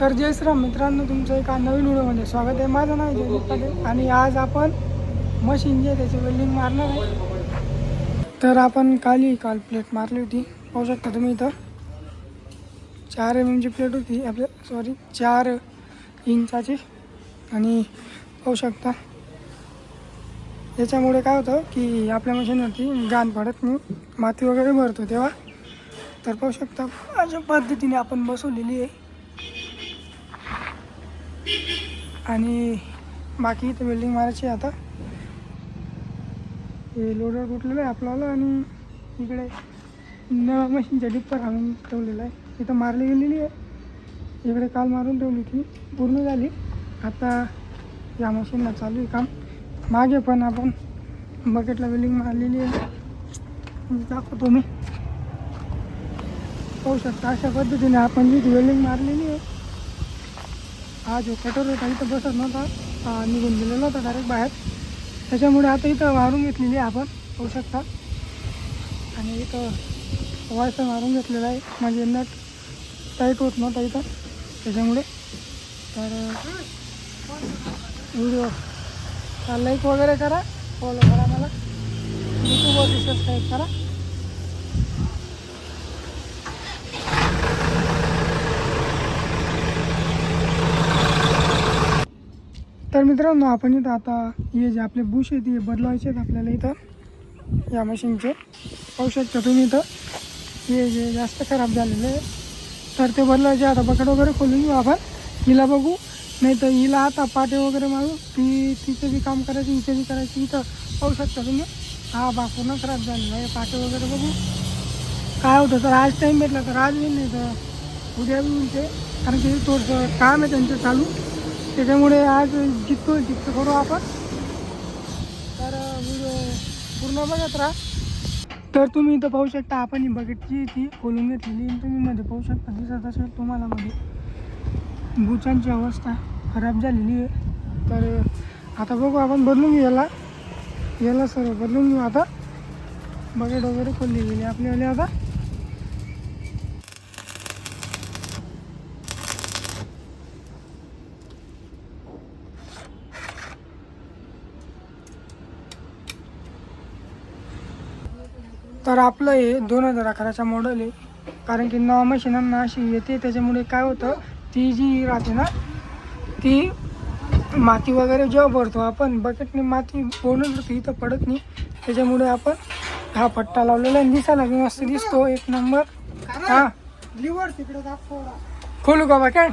तर जय श्रीराम मित्रांनो, तुमचं एका नवीन व्हिडिओमध्ये स्वागत आहे. माझं नाव जयदीप पाटील आणि आज आपण मशीन जे त्याची वेल्डिंग मारणार आहे. तर आपण काल प्लेट मारली होती, पाहू शकता तुम्ही. इथं 4 mm ची प्लेट होती आपल्या, 4 इंचाची. आणि पाहू शकता याच्यामुळे काय होतं की आपल्या मशीनवरती गाण पडत नाही, माती वगैरे भरतो तेव्हा. तर पाहू शकता अशा पद्धतीने आपण बसवलेली आहे. आणि बाकी इथं वेल्डिंग मारायची आता. हे लोडर कुठलेलं आहे आपल्याला, आणि इकडे नव्या मशीनच्या डिप्पर आणून ठेवलेलं आहे. इथं मारली गेलेली आहे, इकडे काल मारून ठेवली ती पूर्ण झाली. आता या मशीनला चालू आहे काम. मागे पण आपण बकेटला वेल्डिंग मारलेली आहे, दाखवतो मी. पाहू शकता अशा पद्धतीने आपण जी वेल्डिंग मारलेली आहे. हा जो कटर होता इथं बसत नव्हता, निघून गेलेला होता डायरेक्ट बाहेर. त्याच्यामुळे आता इथं मारून घेतलेली आहे आपण, पाहू शकता. आणि इथं वायफाय मारून घेतलेला आहे, म्हणजे नट टाईट होत नव्हता इथं त्याच्यामुळे. तर व्हिडिओ लाईक वगैरे करा, फॉलो करा मला, यूट्यूबवरती सबस्क्राईब करा. तर मित्रांनो, आपण इथं आता हे जे आपले बुश आहेत हे बदलायचे आहेत आपल्याला इथं या मशीनचे. पाहू शकता तुम्ही इथं हे जे जास्त खराब झालेले आहे, तर ते बदलायचे. आता बकेट वगैरे खोलून घेऊ आपण, हिला बघू, नाही तर हिला आता पाटे वगैरे मारू. तिचं बी काम करायचं, हिचं बी करायचं. इथं पाहू शकता तुम्ही हा भाग पूर्ण खराब झालेला आहे. पाटे वगैरे बघू काय होतं. तर आज टाईम भेटला तर आज येईल, नाही तर उद्या बी येईल ते, कारण की थोडंसं काम आहे त्यांचं चालू. त्याच्यामुळे आज जितकं करू आपण. तर व्हिडिओ पूर्ण बघत राहा. तर तुम्ही इथं पाहू शकता आपण ही बकेटची ती खोलून घेतलेली. तुम्ही मध्ये पाहू शकता, दिसत असेल तुम्हाला मध्ये बुचांची अवस्था खराब झालेली आहे. तर आता बघू आपण बदलून घेऊ याला सर्व बदलून घेऊ. आता बकेट वगैरे खोलली गेली आपल्यावाले. आता तर आपलं हे 2011चा मॉडेल आहे, कारण की नवा मशीनांना अशी येते. त्याच्यामुळे काय होतं, ती जी राहते ना, ती माती वगैरे जेव्हा भरतो आपण बकेटने, माती पूर्ण इथं पडत नाही. त्याच्यामुळे आपण हा पट्टा लावलेला आहे, दिसायला बी मस्त दिसतो, एक नंबर. हा लिव्हर तिकडे दाखव, खोलू का बकेट?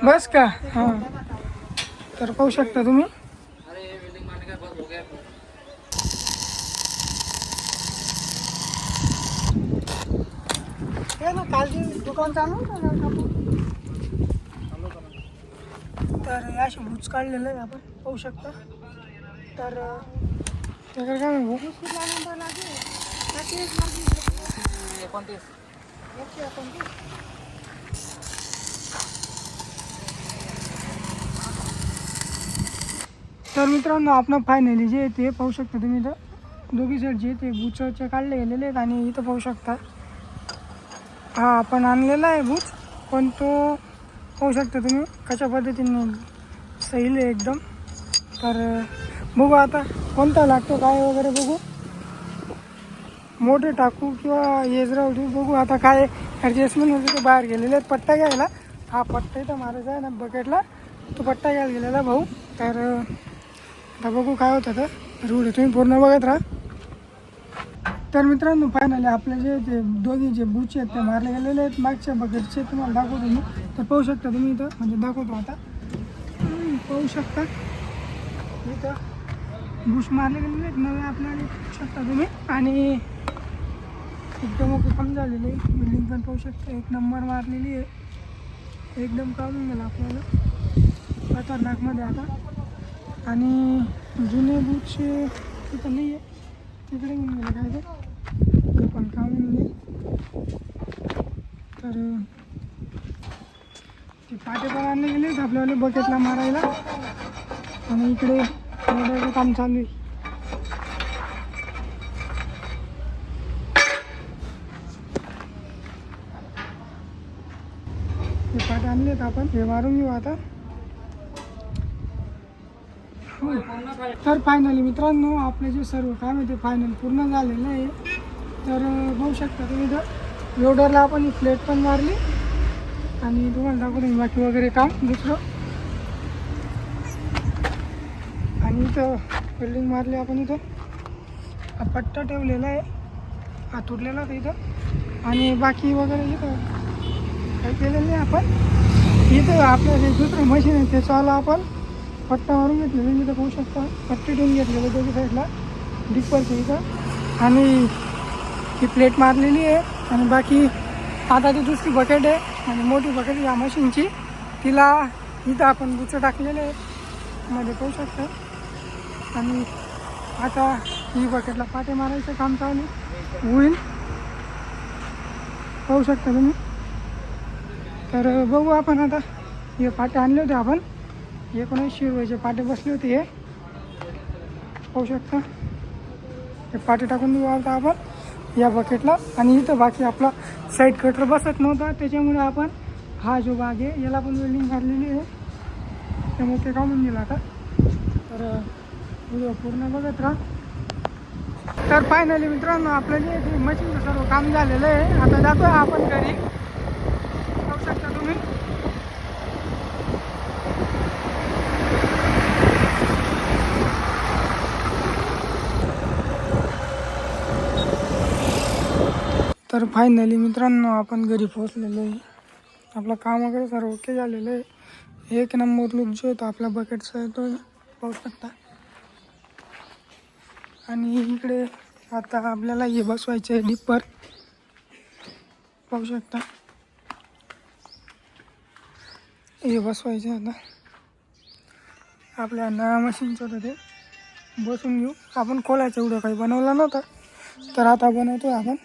बस का? हां, तर पाहू शकता तुम्ही. ना कालची दुकान चालू होतं. तर अशी बुच काढलेलं आहे आपण, पाहू शकता. तर त्याकडे काय म्हणू, तर मित्रांनो आपण फायनली जे ते पाहू शकता तुम्ही. इथं दोघी साईड जे ते बुचचे काढले गेलेले आहेत. आणि इथं पाहू शकता हा आपण आणलेला आहे बूच, पण तो पाहू शकता तुम्ही कशा पद्धतीने सैल आहे एकदम. तर बघू आता कोणता लागतो काय वगैरे बघू, मोठे टाकू किंवा हेच राहू देऊ, बघू आता काय ॲडजस्टमेंट होते. ते बाहेर गेलेले आहेत पट्टा घ्यायला. हा पट्टा इथं मारायचा आहे ना बकेटला, तो पट्टा घ्यायला गेलेला भाऊ. तर आता बघू काय होतं. तर व्हिडिओ तुम्ही पूर्ण बघत राहा. तर मित्रांनो फायनली आपले जे ते दोघी जे बुच आहेत ते मारले गेलेले आहेत मागच्या बकेटचे. तुम्हाला दाखवतो मी. तर पाहू शकता तुम्ही इथं, म्हणजे दाखवतो आता. पाहू शकता इथं बुश मारले गेलेले आहेत नवे आपल्याला, पाहू शकता तुम्ही. आणि एकदम ओके काम झालेलं आहे. बिल्डिंग पण पाहू शकता एक नंबर मारलेली आहे, एकदम काढून गेला आपल्याला खतरनाकमध्ये आता. आणि जुने बुचचे तिथं नाही आहे, तिकडे घेऊन गेले काय ते पण काम नाही. तर ते पाटे पण आणले गेले आपल्याला बकेटला मारायला. आणि इकडे काम चालू आहे. पाटे आणलेत आपण, हे मारून घेऊ आता. तर फायनली मित्रांनो आपले जे सर्व काम आहे ते फायनल पूर्ण झालेलं आहे. तर बघू शकता तुम्ही इथं लोडरला आपण ही प्लेट पण मारली आणि तुम्हाला दाखवतो बाकी वगैरे काम दुसरं. आणि इथं वेल्डिंग मारली आपण, इथं हा पट्टा ठेवलेला आहे, हा तुटलेला तर इथं. आणि बाकी वगैरे इथं काही केलेलं नाही आपण. इथं आपलं हे दुसरं मशीन आहे त्याच्यावाला आपण पट्टा मारून घेतलेलं, इथं पाहू शकता पट्टी ठेवून घेतलेलं दोन्ही साईडला डिप्परचं इथं. आणि ही प्लेट मारलेली आहे. आणि बाकी आता ती दुसरी बकेट आहे आणि मोठी बकेट या मशीनची, तिला इथं आपण बुचं टाकलेलं आहे मध्ये पाहू शकता. आणि आता ही बकेटला पाटे मारायचं काम चालू होईल, पाहू शकता तुम्ही. तर बघू आपण आता. हे पाटे आणले होते आपण, 1900 रुपयाचे पाटे बसले होते हे, पाहू शकता. हे पाटे टाकून देऊ आता आपण या बकेटला. आणि इथं बाकी आपला साईड कटर बसत नव्हता त्याच्यामुळे आपण हा जो भाग आहे याला पण वेल्डिंग मारलेली आहे, त्यामुळे ते काढून गेलं आता. तर व्हिडिओ पूर्ण बघत राहा. तर फायनली मित्रांनो आपलं जे मशीनचं सर्व काम झालेलं आहे. आता जातो आपण घरी, पाहू शकता तुम्ही. तर फायनली मित्रांनो आपण घरी पोहोचलेलो आहे. आपलं काम वगैरे सर्व ओके झालेलं आहे. एक नंबर लुक जो होतो आपला बकेटचा आहे तो पाहू शकता. आणि इकडे आता आपल्याला हे बसवायचं आहे डिप्पर, पाहू शकता. हे बसवायचं आता आपल्या नव्या मशीनचं होतं ते बसून घेऊ आपण. कोलाचा व्हिडिओ काही बनवला नव्हता तर आता बनवतो आपण.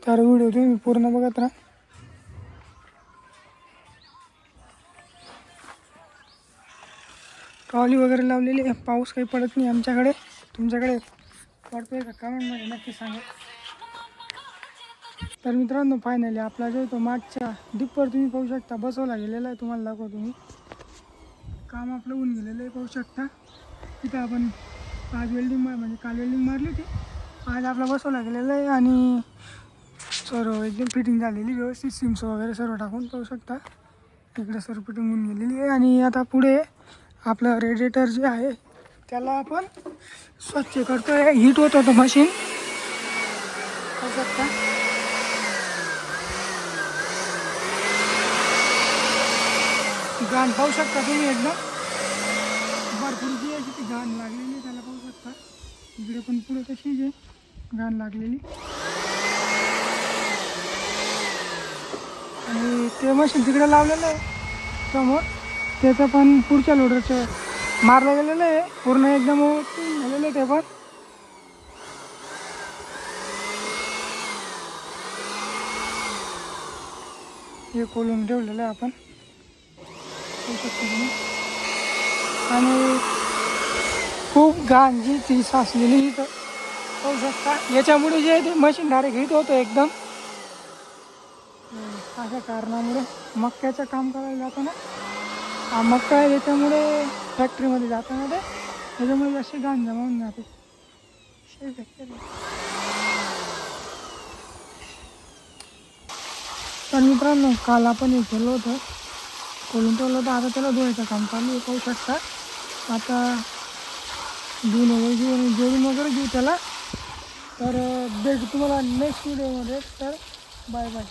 तर व्हिडिओ तुम्ही पूर्ण बघत राहा. ट्रॉली वगैरे लावलेली आहे, पाऊस काही पडत नाही आमच्याकडे. तुमच्याकडे पडतोय का कमेंटमध्ये नक्की सांगा. तर मित्रांनो फायनली आपला जो तो मागच्या डिप्पर तुम्ही पाहू शकता बसवला गेलेला आहे, तुम्हाला दाखवतो मी. काम आपलं होऊन गेलेलं आहे, पाहू शकता. तिथं आपण आज वेल्डिंग म्हणजे काल वेल्डिंग मारली होती, आज आपला बसवला गेलेला आहे. आणि सर्व एकदम फिटिंग झालेली व्यवस्थित, सिम्स वगैरे सर्व टाकून पाहू शकता. इकडे सर्व फिटिंग होऊन गेलेली आहे. आणि आता पुढे आपलं रेडिएटर जे आहे त्याला आपण स्वच्छ करतो आहे. हीट होत होतं मशीन, पाहू शकता. घाण पाहू शकता तुम्ही, एकदम भरपूर जी आहे ती घाण लागलेली आहे त्याला, पाहू शकता. इकडे पण पुढे तशीच आहे घाण लागलेली. आणि ते मशीन तिकडे लावलेलं आहे समोर, त्याचं पण पुढच्या लोडरचं मारलं गेलेलं आहे पूर्ण, एकदम झालेलं आहे ते पण. हे खोलून ठेवलेलं आहे आपण, पाहू शकता तुम्ही. आणि खूप घाण जी ती साचलेली इथं पाहू शकता. याच्यामुळे जे आहे ते मशीन डायरेक्ट हिट होतं एकदम. अशा कारणामुळे मक्याचं काम करायला जातं ना, हा मक्का आहे याच्यामुळे फॅक्टरीमध्ये जातं ना ते, त्याच्यामुळे असे घाण जमा होऊन जाते. तर मित्रांनो काल आपण हे केलं होतं, खोलून ठेवलं होतं. आता त्याला धुवायचं काम चालू आहे, पाहू शकता. आता धुवून वगैरे घेऊ आणि जोडून वगैरे घेऊ त्याला. तर भेटू तुम्हाला नेक्स्ट व्हिडिओमध्ये. तर बाय बाय.